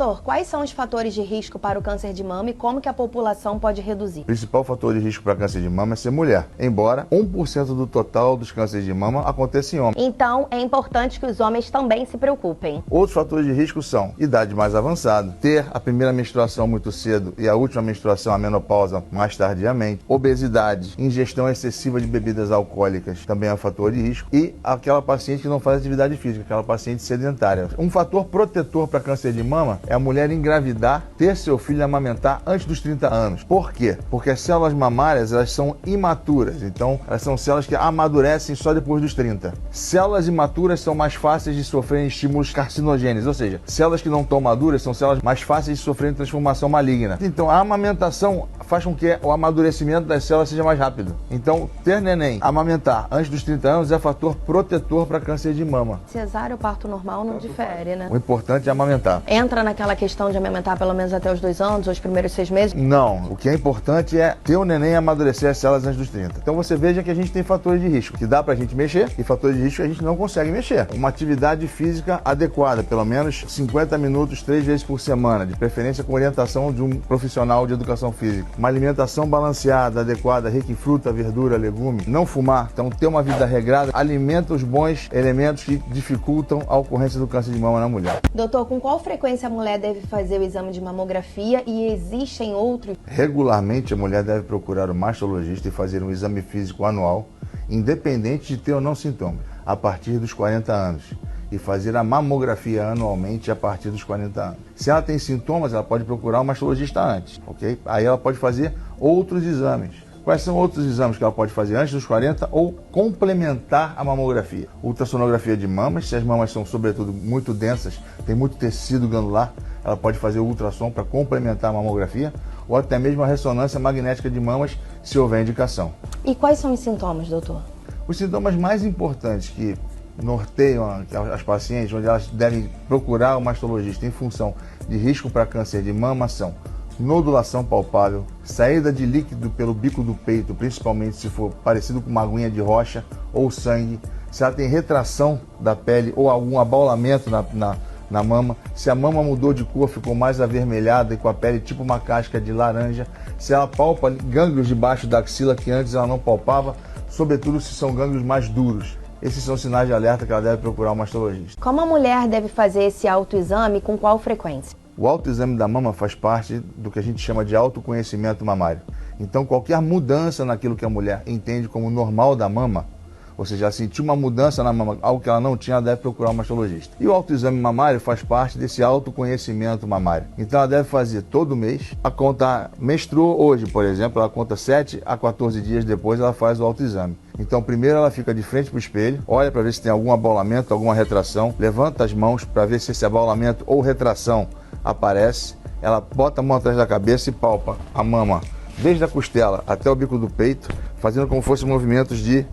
Doutor, quais são os fatores de risco para o câncer de mama e como que a população pode reduzir? O principal fator de risco para câncer de mama é ser mulher, embora 1% do total dos cânceres de mama aconteça em homens. Então, é importante que os homens também se preocupem. Outros fatores de risco são idade mais avançada, ter a primeira menstruação muito cedo e a última menstruação, a menopausa, mais tardiamente, obesidade, ingestão excessiva de bebidas alcoólicas também é um fator de risco, e aquela paciente que não faz atividade física, aquela paciente sedentária. Um fator protetor para câncer de mama é a mulher engravidar, ter seu filho e amamentar antes dos 30 anos. Por quê? Porque as células mamárias, elas são imaturas, então elas são células que amadurecem só depois dos 30. Células imaturas são mais fáceis de sofrerem estímulos carcinogênicos, ou seja, células que não estão maduras são células mais fáceis de sofrerem transformação maligna. Então a amamentação faz com que o amadurecimento das células seja mais rápido. Então ter neném, amamentar antes dos 30 anos é fator protetor para câncer de mama. Cesárea ou parto normal não difere, né? O importante é amamentar. Entra naquela questão de amamentar pelo menos até os 2 anos, ou os primeiros 6 meses? Não, o que é importante é ter o neném amadurecer as células antes dos 30. Então você veja que a gente tem fatores de risco que dá pra gente mexer e fatores de risco que a gente não consegue mexer. Uma atividade física adequada, pelo menos 50 minutos 3 vezes por semana, de preferência com orientação de um profissional de educação física. Uma alimentação balanceada, adequada, rica em fruta, verdura, legume. Não fumar, então ter uma vida regrada alimenta os bons elementos que dificultam a ocorrência do câncer de mama na mulher. Doutor, com qual frequência a mulher deve fazer o exame de mamografia e existem outros? Regularmente a mulher deve procurar o mastologista e fazer um exame físico anual, independente de ter ou não sintomas, a partir dos 40 anos. E fazer a mamografia anualmente a partir dos 40 anos. Se ela tem sintomas, ela pode procurar o mastologista antes, ok? Aí ela pode fazer outros exames. Quais são outros exames que ela pode fazer antes dos 40 ou complementar a mamografia? Ultrassonografia de mamas, se as mamas são sobretudo muito densas, tem muito tecido glandular, ela pode fazer o ultrassom para complementar a mamografia, ou até mesmo a ressonância magnética de mamas, se houver indicação. E quais são os sintomas, doutor? Os sintomas mais importantes que norteiam as pacientes, onde elas devem procurar o mastologista em função de risco para câncer de mama, são nodulação palpável, saída de líquido pelo bico do peito, principalmente se for parecido com uma aguinha de rocha ou sangue, se ela tem retração da pele ou algum abaulamento na mama, se a mama mudou de cor, ficou mais avermelhada e com a pele tipo uma casca de laranja, se ela palpa gânglios debaixo da axila que antes ela não palpava, sobretudo se são gânglios mais duros. Esses são sinais de alerta que ela deve procurar um mastologista. Como a mulher deve fazer esse autoexame e com qual frequência? O autoexame da mama faz parte do que a gente chama de autoconhecimento mamário. Então, qualquer mudança naquilo que a mulher entende como normal da mama, ou seja, ela sentiu uma mudança na mama, algo que ela não tinha, ela deve procurar um mastologista. E o autoexame mamário faz parte desse autoconhecimento mamário. Então, ela deve fazer todo mês. A conta menstruou hoje, por exemplo, ela conta 7 a 14 dias depois, ela faz o autoexame. Então, primeiro ela fica de frente para o espelho, olha para ver se tem algum abaulamento, alguma retração, levanta as mãos para ver se esse abaulamento ou retração aparece, ela bota a mão atrás da cabeça e palpa a mama desde a costela até o bico do peito, fazendo como fossem movimentos de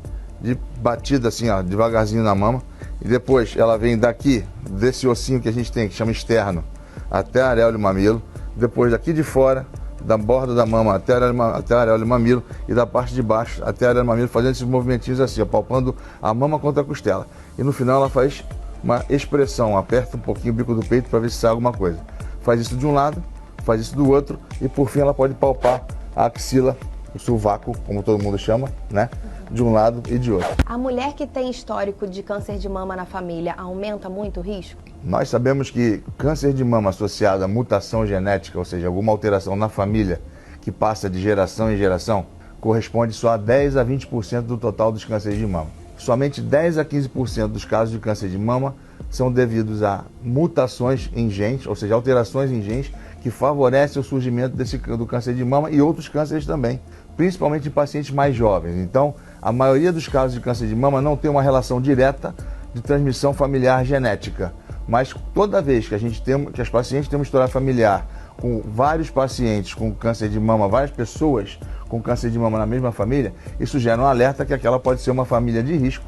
batida assim, ó, devagarzinho na mama. E depois ela vem daqui, desse ossinho que a gente tem, que chama externo, até a areola e mamilo. Depois daqui de fora, da borda da mama até a areola e mamilo, e da parte de baixo até a areola e mamilo, fazendo esses movimentinhos assim, ó, palpando a mama contra a costela. E no final ela faz uma expressão, aperta um pouquinho o bico do peito para ver se sai alguma coisa. Faz isso de um lado, faz isso do outro, e por fim ela pode palpar a axila, o sovaco, como todo mundo chama, né? De um lado e de outro. A mulher que tem histórico de câncer de mama na família aumenta muito o risco? Nós sabemos que câncer de mama associado a mutação genética, ou seja, alguma alteração na família que passa de geração em geração, corresponde só a 10 a 20% do total dos cânceres de mama. Somente 10 a 15% dos casos de câncer de mama são devidos a mutações em genes, ou seja, alterações em genes que favorecem o surgimento do câncer de mama e outros cânceres também, principalmente em pacientes mais jovens. Então, a maioria dos casos de câncer de mama não tem uma relação direta de transmissão familiar genética, mas toda vez que as pacientes têm uma história familiar com vários pacientes com câncer de mama, várias pessoas com câncer de mama na mesma família, isso gera um alerta que aquela pode ser uma família de risco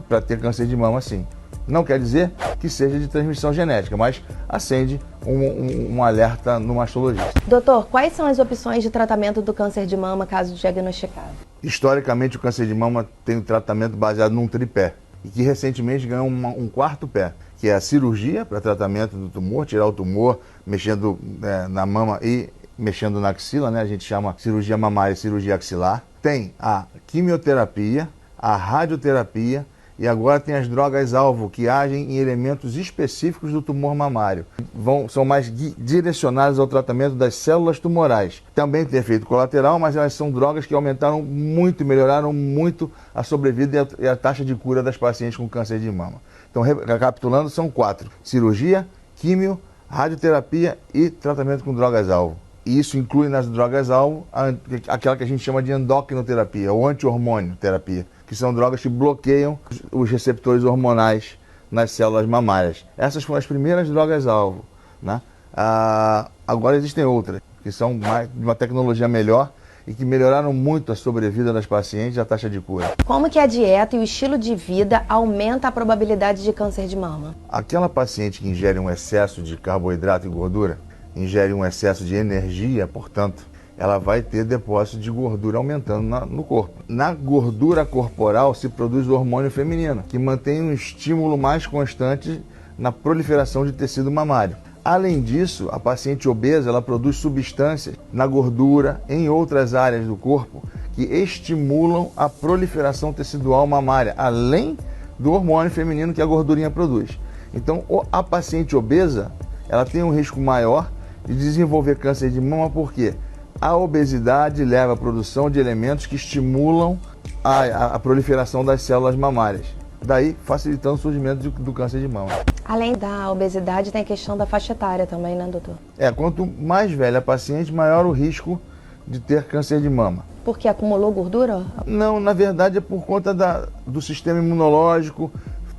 para ter câncer de mama sim. Não quer dizer que seja de transmissão genética, mas acende um alerta no mastologista. Doutor, quais são as opções de tratamento do câncer de mama caso diagnosticado? Historicamente, o câncer de mama tem um tratamento baseado num tripé, e que recentemente ganhou um quarto pé, que é a cirurgia para tratamento do tumor, tirar o tumor, mexendo na mama e mexendo na axila, né? A gente chama cirurgia mamária e cirurgia axilar. Tem a quimioterapia, a radioterapia e agora tem as drogas-alvo, que agem em elementos específicos do tumor mamário. São mais direcionadas ao tratamento das células tumorais. Também tem efeito colateral, mas elas são drogas que aumentaram muito e melhoraram muito a sobrevida e a taxa de cura das pacientes com câncer de mama. Então, recapitulando, são 4: cirurgia, químio, radioterapia e tratamento com drogas-alvo. E isso inclui nas drogas-alvo aquela que a gente chama de endocrinoterapia ou anti-hormônio terapia, que são drogas que bloqueiam os receptores hormonais nas células mamárias. Essas foram as primeiras drogas-alvo, né? Agora existem outras, que são de uma tecnologia melhor e que melhoraram muito a sobrevida das pacientes e a taxa de cura. Como que a dieta e o estilo de vida aumenta a probabilidade de câncer de mama? Aquela paciente que ingere um excesso de carboidrato e gordura, ingere um excesso de energia, portanto, ela vai ter depósito de gordura aumentando no corpo. Na gordura corporal se produz o hormônio feminino, que mantém um estímulo mais constante na proliferação de tecido mamário. Além disso, a paciente obesa ela produz substâncias na gordura em outras áreas do corpo que estimulam a proliferação tecidual mamária, além do hormônio feminino que a gordurinha produz. Então, a paciente obesa ela tem um risco maior de desenvolver câncer de mama, porque a obesidade leva à produção de elementos que estimulam a proliferação das células mamárias, daí facilitando o surgimento do câncer de mama. Além da obesidade, tem a questão da faixa etária também, né, doutor? Quanto mais velha a paciente, maior o risco de ter câncer de mama. Porque acumulou gordura? Não, na verdade é por conta do sistema imunológico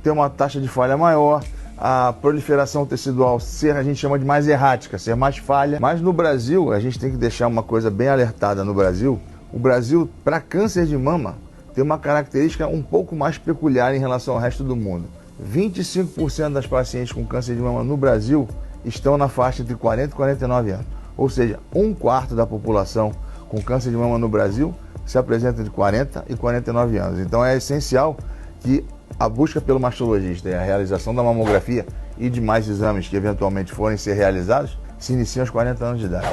ter uma taxa de falha maior, a proliferação tecidual a gente chama de mais errática, ser mais falha. Mas no Brasil, a gente tem que deixar uma coisa bem alertada no Brasil. O Brasil, para câncer de mama, tem uma característica um pouco mais peculiar em relação ao resto do mundo. 25% das pacientes com câncer de mama no Brasil estão na faixa entre 40 e 49 anos. Ou seja, 1/4 da população com câncer de mama no Brasil se apresenta de 40 e 49 anos. Então é essencial que a busca pelo mastologista e a realização da mamografia e demais exames que eventualmente forem ser realizados se iniciam aos 40 anos de idade.